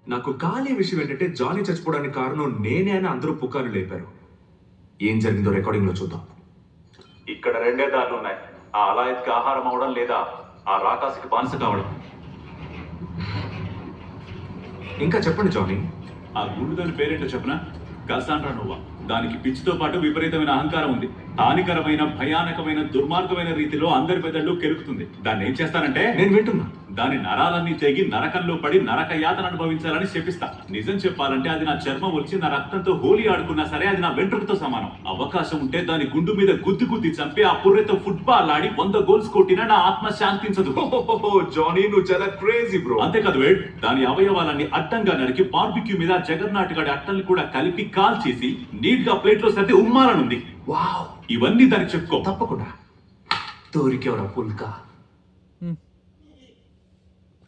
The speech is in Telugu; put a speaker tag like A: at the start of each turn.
A: నాకు కాలే విషయం ఏంటంటే జానీ చచ్చిపోవడానికి కారణం నేనే అని అందరూ పుకార్లు లేపారు. ఏం జరిగిందో రికార్డింగ్ లో చూద్దాం.
B: ఇక్కడ రెండే దారులు ఉన్నాయి. ఆ అలాయత్కి ఆహారం అవడం లేదా ఆ రాకాసికి బానిస కావడం.
A: ఇంకా చెప్పండి జానీ.
C: ఆ గుండుదని పేరేంటో చెప్పనా? Cassandra Nova. దానికి పిచ్చితో పాటు విపరీతమైన అహంకారం ఉంది. హానికరమైన, భయానకమైన, దుర్మార్గమైన రీతిలో అందరి మెదళ్ళు కెలుకుతుంది. దాన్ని ఏం చేస్తానంటే,
A: నేను వింటున్నా.
C: దాని నరాలన్నీ తెగి నరకంలో పడి నరక యాతన అనుభవించాలని చెప్పిస్తా. నిజం చెప్పాలంటే అది నా చర్మం వచ్చి నా రక్తంతో హోలీ ఆడుకున్నా సరే అది నా వెంట్రుకతో సమానం. అవకాశం ఉంటే దాని గుండు మీద గుద్ది చంపి ఆ పుర్రెతో ఫుట్బాల్ ఆడి 100 గోల్స్ కొట్టినా నా ఆత్మ శాంతించదు.
A: జానీ నువ్వు చాలా క్రేజీ బ్రో.
C: అంతేకాదు వేడ్, దాని అవయవాలన్నీ అడ్డంగా నరికి బార్బిక్యూ మీద జగన్నాట్ గడి అట్టల్ని కూడా కలిపి కాల్ చేసి నీట్ గా ప్లేట్ లో సర్ది ఉమ్మాలనుంది.
A: వావ్,
C: ఇవన్నీ దానికి చెప్పుకో.
A: తప్పకుండా. దొరికేవరా పుల్కా.